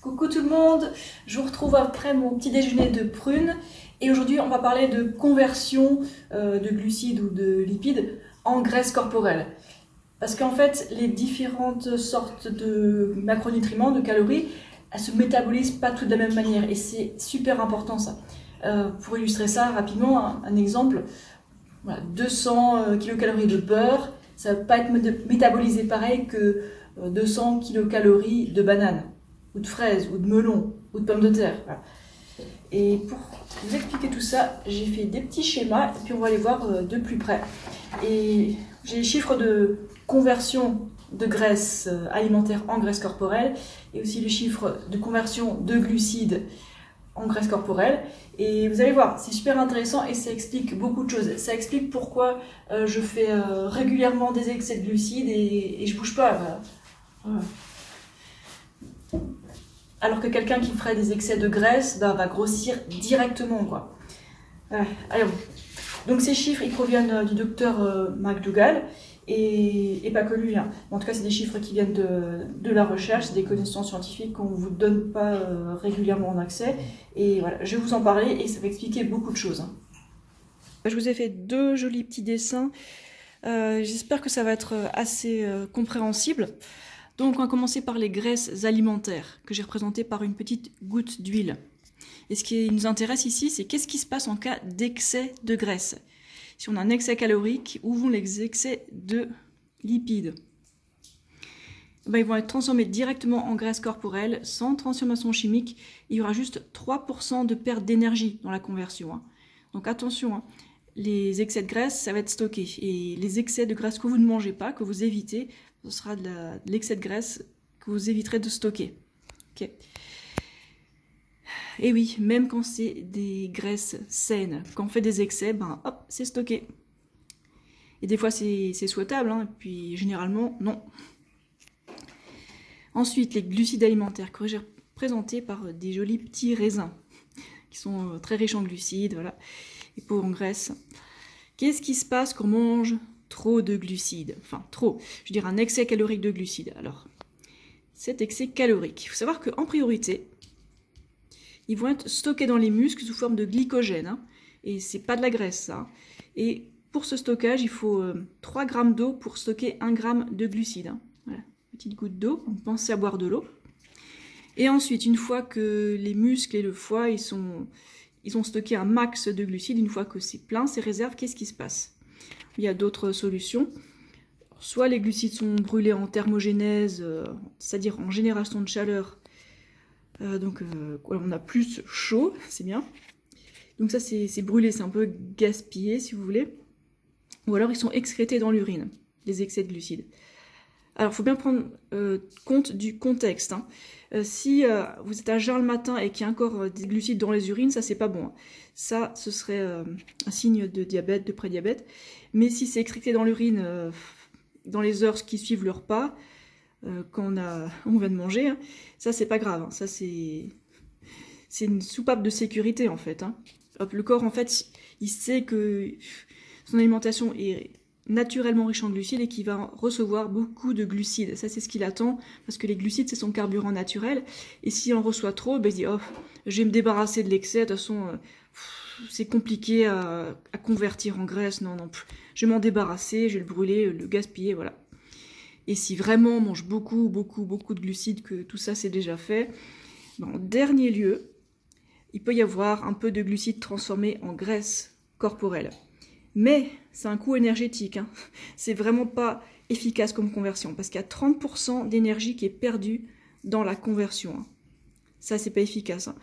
Coucou tout le monde, je vous retrouve après mon petit déjeuner de prunes et aujourd'hui on va parler de conversion de glucides ou de lipides en graisse corporelle. Parce qu'en fait les différentes sortes de macronutriments, de calories, elles se métabolisent pas toutes de la même manière et c'est super important ça. Pour illustrer ça rapidement, un exemple, voilà, 200 kilocalories de beurre, ça va pas être métabolisé pareil que 200 kilocalories de banane, ou de fraises, ou de melon, ou de pommes de terre. Voilà. Et pour vous expliquer tout ça, j'ai fait des petits schémas, et puis on va les voir de plus près. Et j'ai les chiffres de conversion de graisse alimentaire en graisse corporelle, et aussi les chiffres de conversion de glucides en graisse corporelle. Et vous allez voir, c'est super intéressant et ça explique beaucoup de choses. Ça explique pourquoi je fais régulièrement des excès de glucides et je bouge pas. Voilà. Alors que quelqu'un qui ferait des excès de graisse va grossir directement, quoi. Allez, donc ces chiffres, ils proviennent du docteur McDougall et pas que lui. Hein. En tout cas, c'est des chiffres qui viennent de la recherche, c'est des connaissances scientifiques qu'on ne vous donne pas régulièrement en accès. Et voilà, je vais vous en parler et ça va expliquer beaucoup de choses. Hein. Je vous ai fait deux jolis petits dessins. J'espère que ça va être assez compréhensible. Donc on va commencer par les graisses alimentaires, que j'ai représentées par une petite goutte d'huile. Et ce qui nous intéresse ici, c'est qu'est-ce qui se passe en cas d'excès de graisse. Si on a un excès calorique, où vont les excès de lipides? Ils vont être transformés directement en graisse corporelle, sans transformation chimique. Il y aura juste 3% de perte d'énergie dans la conversion. Hein. Donc attention, hein. Les excès de graisse, ça va être stocké. Et les excès de graisse que vous ne mangez pas, que vous évitez, ce sera de l'excès de graisse que vous éviterez de stocker. Okay. Et oui, même quand c'est des graisses saines, quand on fait des excès, hop, c'est stocké. Et des fois c'est souhaitable, hein, et puis généralement non. Ensuite, les glucides alimentaires que j'ai représentés par des jolis petits raisins, qui sont très riches en glucides, voilà, et pauvres en graisse. Qu'est-ce qui se passe quand on mange trop de glucides? Enfin, trop, je veux dire un excès calorique de glucides. Alors, cet excès calorique, il faut savoir qu'en priorité, ils vont être stockés dans les muscles sous forme de glycogène. Hein, et c'est pas de la graisse, ça. Et pour ce stockage, il faut 3 grammes d'eau pour stocker 1 gramme de glucides. Hein. Voilà, petite goutte d'eau, pensez à boire de l'eau. Et ensuite, une fois que les muscles et le foie, ils ont stocké un max de glucides, une fois que c'est plein, ces réserves, qu'est-ce qui se passe? Il y a d'autres solutions. Soit les glucides sont brûlés en thermogénèse, c'est-à-dire en génération de chaleur, donc on a plus chaud, c'est bien. Donc ça c'est brûlé, c'est un peu gaspillé si vous voulez. Ou alors ils sont excrétés dans l'urine, les excès de glucides. Alors il faut bien prendre compte du contexte. Hein. Si vous êtes à jeun le matin et qu'il y a encore des glucides dans les urines, ça c'est pas bon. Hein. Ça, ce serait un signe de diabète, de prédiabète. Mais si c'est excrété dans l'urine dans les heures qui suivent le repas, quand on vient de manger, hein, ça c'est pas grave. Hein. Ça c'est une soupape de sécurité en fait. Hein. Hop, le corps en fait, il sait que son alimentation est naturellement riche en glucides et qu'il va recevoir beaucoup de glucides. Ça, c'est ce qu'il attend, parce que les glucides, c'est son carburant naturel. Et s'il en reçoit trop, il se dit, oh, je vais me débarrasser de l'excès, de toute façon, c'est compliqué à convertir en graisse, non, je vais m'en débarrasser, je vais le brûler, le gaspiller, voilà. Et si vraiment on mange beaucoup de glucides, que tout ça c'est déjà fait, en dernier lieu, il peut y avoir un peu de glucides transformés en graisse corporelle. Mais c'est un coût énergétique, hein. C'est vraiment pas efficace comme conversion, parce qu'il y a 30% d'énergie qui est perdue dans la conversion. Hein. Ça, c'est pas efficace. Hein.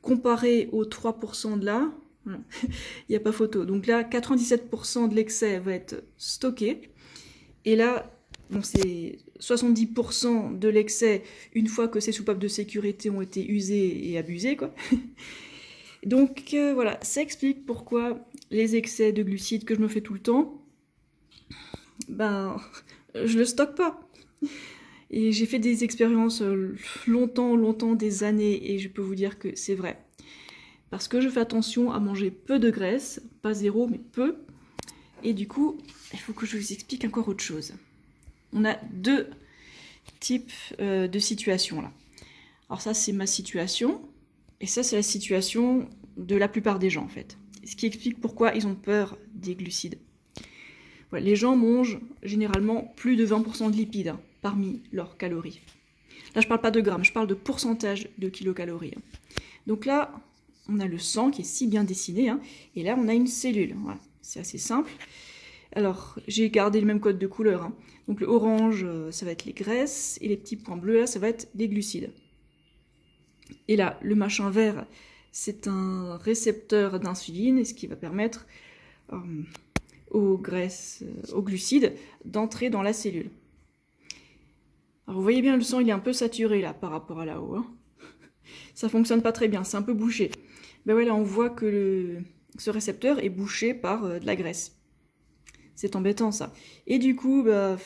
Comparé aux 3% de là, il n'y a pas photo. Donc là, 97% de l'excès va être stocké. Et là, c'est 70% de l'excès une fois que ces soupapes de sécurité ont été usées et abusées, quoi. Donc voilà, ça explique pourquoi les excès de glucides que je me fais tout le temps, je le stocke pas. Et j'ai fait des expériences longtemps, des années, et je peux vous dire que c'est vrai. Parce que je fais attention à manger peu de graisse, pas zéro, mais peu. Et du coup, il faut que je vous explique encore autre chose. On a deux types de situations là. Alors ça, c'est ma situation, et ça, c'est la situation de la plupart des gens, en fait. Ce qui explique pourquoi ils ont peur des glucides. Voilà, les gens mangent généralement plus de 20% de lipides parmi leurs calories. Là, je ne parle pas de grammes, je parle de pourcentage de kilocalories. Donc là, on a le sang qui est si bien dessiné, et là, on a une cellule. Voilà, c'est assez simple. Alors, j'ai gardé le même code de couleur. Donc le orange, ça va être les graisses, et les petits points bleus, là, ça va être les glucides. Et là, le machin vert, c'est un récepteur d'insuline, ce qui va permettre aux glucides d'entrer dans la cellule. Alors vous voyez bien, le sang il est un peu saturé là par rapport à là-haut. Ça fonctionne pas très bien, c'est un peu bouché. Ben voilà, on voit que ce récepteur est bouché par de la graisse. C'est embêtant ça. Et du coup, la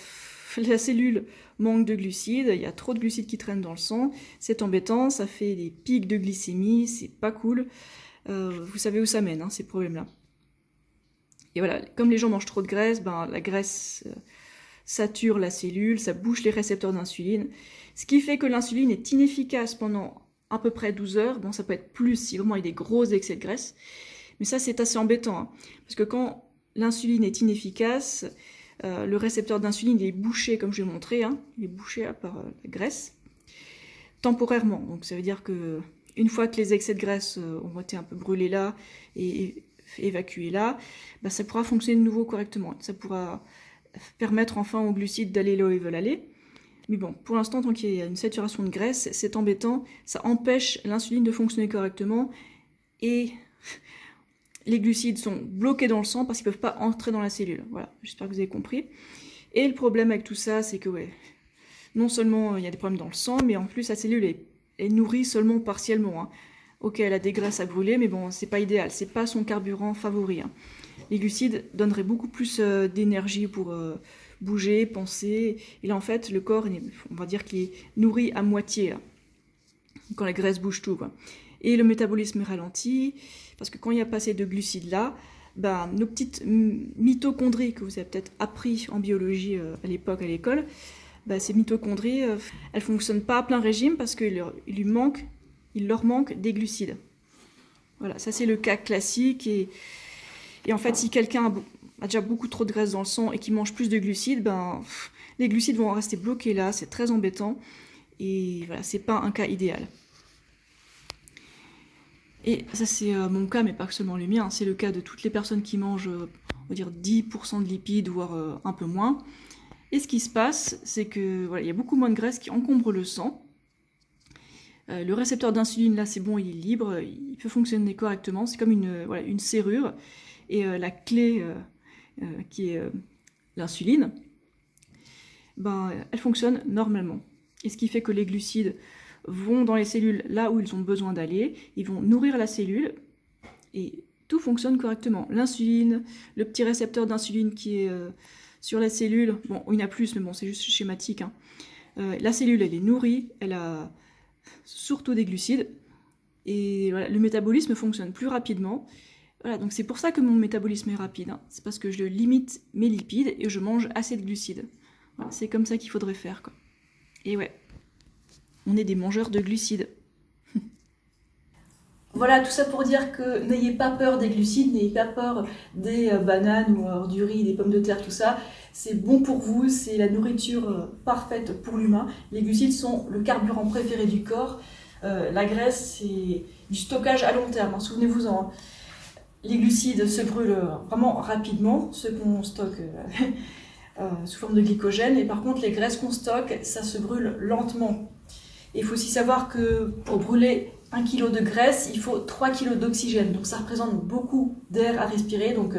cellule manque de glucides, il y a trop de glucides qui traînent dans le sang, c'est embêtant, ça fait des pics de glycémie, c'est pas cool. Vous savez où ça mène, ces problèmes-là. Et voilà, comme les gens mangent trop de graisse, la graisse sature la cellule, ça bouche les récepteurs d'insuline, ce qui fait que l'insuline est inefficace pendant à peu près 12 heures. Bon, ça peut être plus si vraiment il y a des gros excès de graisse, mais ça c'est assez embêtant, parce que quand l'insuline est inefficace, le récepteur d'insuline est bouché, comme je l'ai montré, il est bouché par la graisse, temporairement. Donc ça veut dire que une fois que les excès de graisse ont été un peu brûlés là et évacués là, ça pourra fonctionner de nouveau correctement. Ça pourra permettre enfin aux glucides d'aller là où ils veulent aller. Mais bon, pour l'instant, tant qu'il y a une saturation de graisse, c'est embêtant, ça empêche l'insuline de fonctionner correctement et les glucides sont bloqués dans le sang parce qu'ils ne peuvent pas entrer dans la cellule. Voilà, j'espère que vous avez compris. Et le problème avec tout ça, c'est que non seulement il y a des problèmes dans le sang, mais en plus la cellule est nourrie seulement partiellement. Ok, elle a des graisses à brûler, mais bon, c'est pas idéal, c'est pas son carburant favori. Les glucides donneraient beaucoup plus d'énergie pour bouger, penser. Et là, en fait, le corps, on va dire qu'il est nourri à moitié, quand la graisse bouge tout, Et le métabolisme est ralenti, parce que quand il n'y a pas assez de glucides là, nos petites mitochondries que vous avez peut-être appris en biologie à l'époque à l'école, ces mitochondries, elles ne fonctionnent pas à plein régime parce qu'il leur manque des glucides. Voilà, ça c'est le cas classique. Et en fait, si quelqu'un a déjà beaucoup trop de graisse dans le sang et qu'il mange plus de glucides, les glucides vont rester bloqués là, c'est très embêtant. Et voilà, c'est pas un cas idéal. Et ça c'est mon cas, mais pas seulement le mien, c'est le cas de toutes les personnes qui mangent, on va dire 10% de lipides, voire un peu moins. Et ce qui se passe, c'est que il y a beaucoup moins de graisse qui encombre le sang. Le récepteur d'insuline, là, c'est bon, il est libre, il peut fonctionner correctement, c'est comme une serrure. Et la clé, qui est l'insuline, elle fonctionne normalement. Et ce qui fait que les glucides vont dans les cellules là où ils ont besoin d'aller, ils vont nourrir la cellule, et tout fonctionne correctement. L'insuline, le petit récepteur d'insuline qui est sur la cellule, bon, il y en a plus, mais bon, c'est juste schématique. La cellule, elle est nourrie, elle a surtout des glucides, et voilà, le métabolisme fonctionne plus rapidement. Voilà, donc c'est pour ça que mon métabolisme est rapide, c'est parce que je limite mes lipides et je mange assez de glucides. Voilà, c'est comme ça qu'il faudrait faire, Et ouais, on est des mangeurs de glucides. Voilà, tout ça pour dire que n'ayez pas peur des glucides, n'ayez pas peur des bananes ou du riz, des pommes de terre, tout ça. C'est bon pour vous, c'est la nourriture parfaite pour l'humain. Les glucides sont le carburant préféré du corps. La graisse, c'est du stockage à long terme, souvenez-vous-en. Les glucides se brûlent vraiment rapidement, ceux qu'on stocke sous forme de glycogène. Et par contre, les graisses qu'on stocke, ça se brûle lentement. Et il faut aussi savoir que pour brûler 1 kg de graisse, il faut 3 kg d'oxygène. Donc ça représente beaucoup d'air à respirer. Donc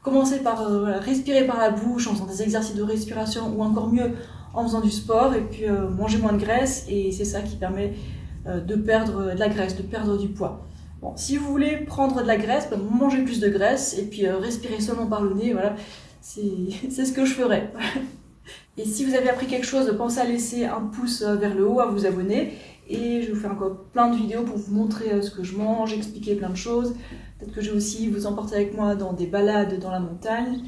commencez par respirer par la bouche en faisant des exercices de respiration, ou encore mieux en faisant du sport. Et puis manger moins de graisse. Et c'est ça qui permet de perdre de la graisse, de perdre du poids. Bon, si vous voulez prendre de la graisse, mangez plus de graisse et puis respirez seulement par le nez. Voilà, c'est ce que je ferais. Et si vous avez appris quelque chose, pensez à laisser un pouce vers le haut, à vous abonner. Et je vais vous faire encore plein de vidéos pour vous montrer ce que je mange, expliquer plein de choses. Peut-être que je vais aussi vous emporter avec moi dans des balades dans la montagne.